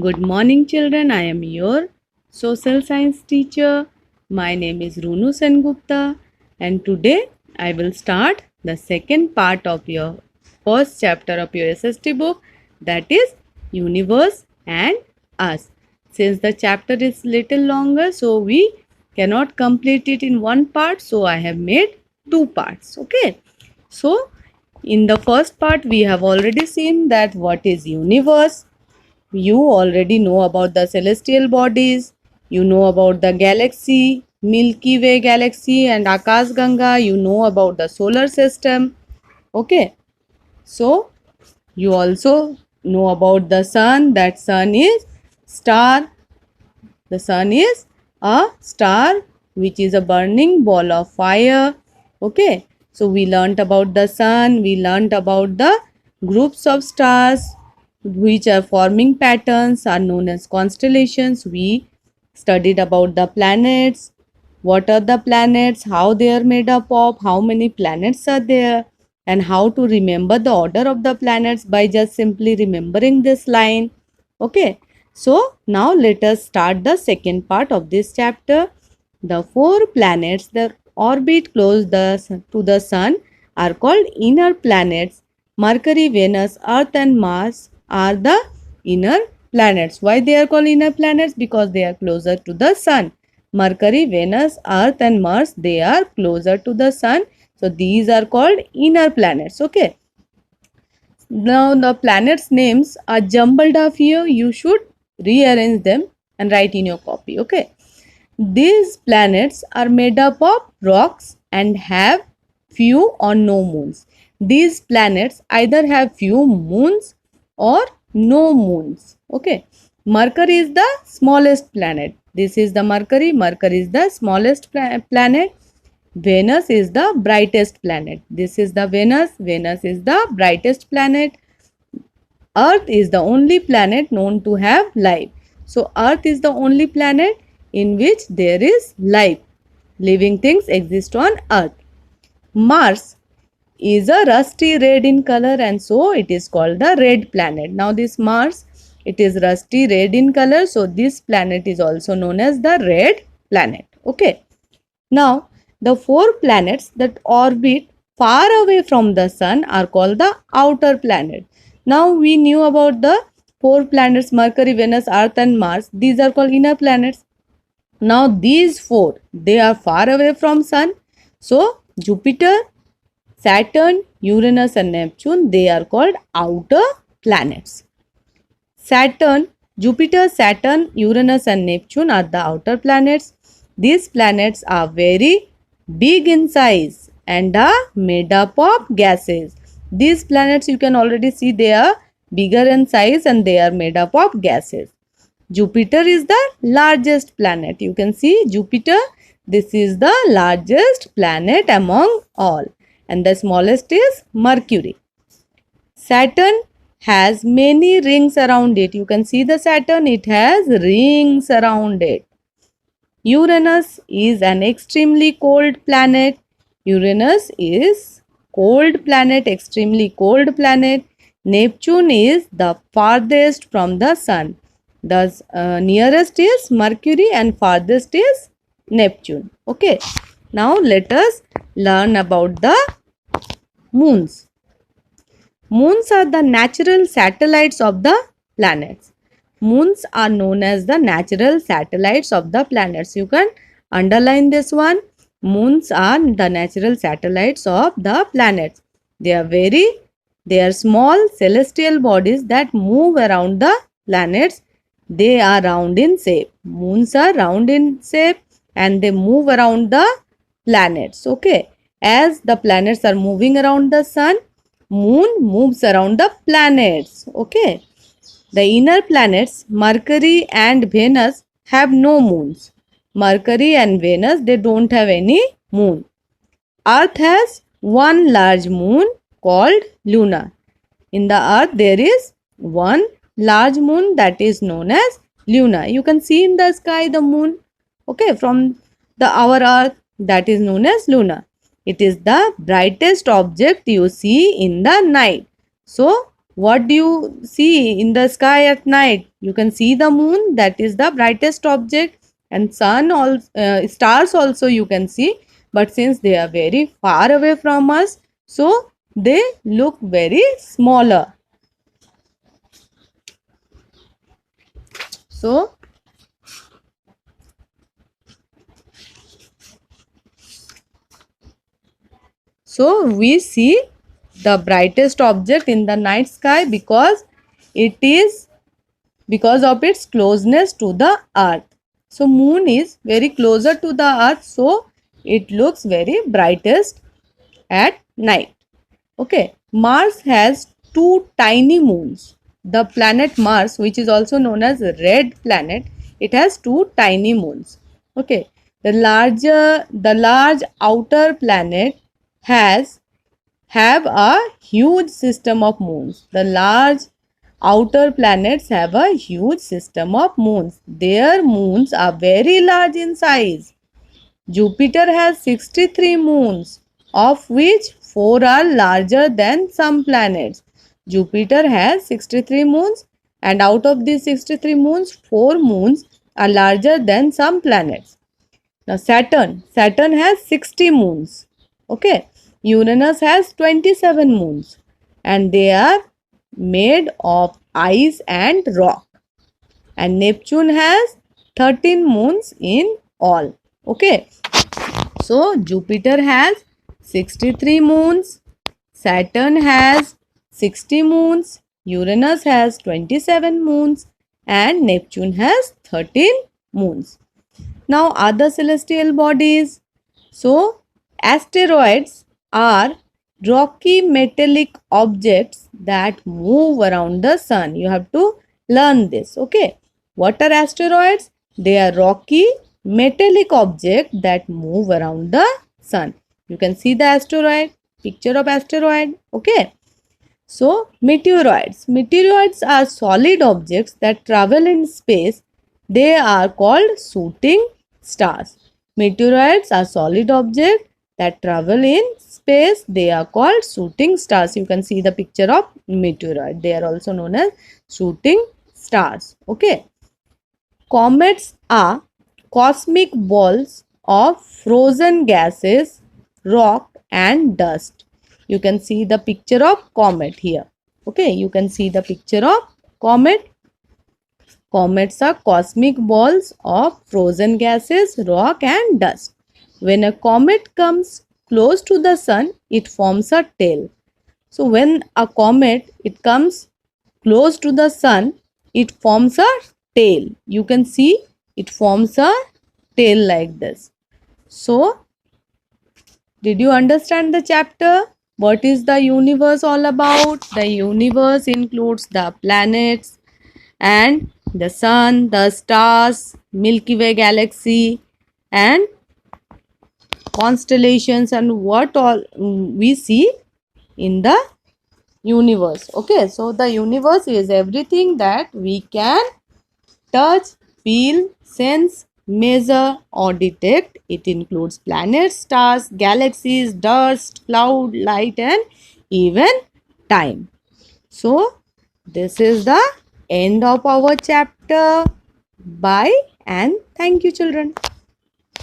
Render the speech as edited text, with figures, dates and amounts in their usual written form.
Good morning, children. I am your social science teacher. My name is Runu Sengupta, and today I will start the second part of your first chapter of your SST book, that is Universe and Us. Since the chapter is little longer, so we cannot complete it in one part, so I have made two parts. Okay. So in the first part, we have already seen that what is universe. You already know about the celestial bodies, you know about the galaxy, Milky Way galaxy and Akash Ganga, you know about the solar system. Okay, so you also know about the sun, that sun is star. The sun is a star which is a burning ball of fire. Okay, so we learnt about the sun, we learnt about the groups of stars which are forming patterns are known as constellations. We studied about the planets, what are the planets, how they are made up of, how many planets are there, and how to remember the order of the planets by just simply remembering this line. Okay, so now let us start the second part of this chapter. The four planets that orbit close to the sun are called inner planets. Mercury, Venus, Earth and Mars are the inner planets. Why they are called inner planets? Because they are closer to the sun. Mercury, Venus, Earth and Mars, they are closer to the sun. So these are called inner planets. Okay. Now the planets names are jumbled up here. You should rearrange them and write in your copy. Okay. These planets are made up of rocks and have few or no moons. These planets either have few moons or no moons. Okay. Mercury is the smallest planet. This is the Mercury. Mercury is the smallest planet. Venus is the brightest planet. This is the Venus. Venus is the brightest planet. Earth is the only planet known to have life. So, Earth is the only planet in which there is life. Living things exist on Earth. Mars is a rusty red in color and so it is called the red planet. Now, this Mars, it is rusty red in color. So, this planet is also known as the red planet. Okay. Now, the four planets that orbit far away from the sun are called the outer planets. Now, we knew about the four planets Mercury, Venus, Earth and Mars. These are called inner planets. Now, these four, they are far away from sun. So, Jupiter, Saturn, Uranus and Neptune, they are called outer planets. Saturn, Jupiter, Saturn, Uranus and Neptune are the outer planets. These planets are very big in size and are made up of gases. These planets you can already see they are bigger in size and they are made up of gases. Jupiter is the largest planet. You can see Jupiter. This is the largest planet among all. And the smallest is Mercury. Saturn has many rings around it. You can see the Saturn. It has rings around it. Uranus is an extremely cold planet. Uranus is cold planet, extremely cold planet. Neptune is the farthest from the sun. The nearest is Mercury and farthest is Neptune. Okay. Now let us learn about the moons. Moons are the natural satellites of the planets. Moons are known as the natural satellites of the planets. You can underline this one. Moons are the natural satellites of the planets. They are small celestial bodies that move around the planets. They are round in shape. Moons are round in shape and they move around the planets. Okay. As the planets are moving around the sun, moon moves around the planets. Okay. The inner planets, Mercury and Venus, have no moons. Mercury and Venus, they don't have any moon. Earth has one large moon called Luna. In the Earth, there is one large moon that is known as Luna. You can see in the sky the moon, okay, from our Earth, that is known as Luna. It is the brightest object you see in the night. So, what do you see in the sky at night? You can see the moon, that is the brightest object, and stars also you can see, but since they are very far away from us, so they look very smaller. So we see the brightest object in the night sky because it is because of its closeness to the earth. So moon is very closer to the earth, so it looks very brightest at night. Okay, Mars has two tiny moons. The planet Mars, which is also known as red planet, it has two tiny moons. Okay, the large outer planet has have a huge system of moons. The large outer planets have a huge system of moons. Their moons are very large in size. Jupiter has 63 moons, of which 4 are larger than some planets. Jupiter has 63 moons, and out of these 63 moons, 4 moons are larger than some planets. Now Saturn has 60 moons. Okay. Uranus has 27 moons, and they are made of ice and rock. And Neptune has 13 moons in all. Okay. So Jupiter has 63 moons, Saturn has 60 moons, Uranus has 27 moons, and Neptune has 13 moons. Now other celestial bodies. So asteroids are rocky metallic objects that move around the sun. You have to learn this. Okay. What are asteroids? They are rocky metallic objects that move around the sun. You can see the asteroid, picture of asteroid. Okay. So meteoroids. Meteoroids are solid objects that travel in space. They are called shooting stars. Meteoroids are solid objects that travel in space. They are called shooting stars. You can see the picture of meteoroid. They are also known as shooting stars. Okay. Comets are cosmic balls of frozen gases, rock and dust. You can see the picture of comet here. Okay, you can see the picture of comet. Comets are cosmic balls of frozen gases, rock and dust. When a comet comes close to the sun, it forms a tail. So when a comet it comes close to the sun, it forms a tail. You can see it forms a tail like this. So did you understand the chapter? What is the universe all about? The universe includes the planets and the sun, the stars, Milky Way galaxy and constellations and what all we see in the universe. Okay, so the universe is everything that we can touch, feel, sense, measure or detect. It includes planets, stars, galaxies, dust, cloud, light and even time. So this is the end of our chapter. Bye and thank you children.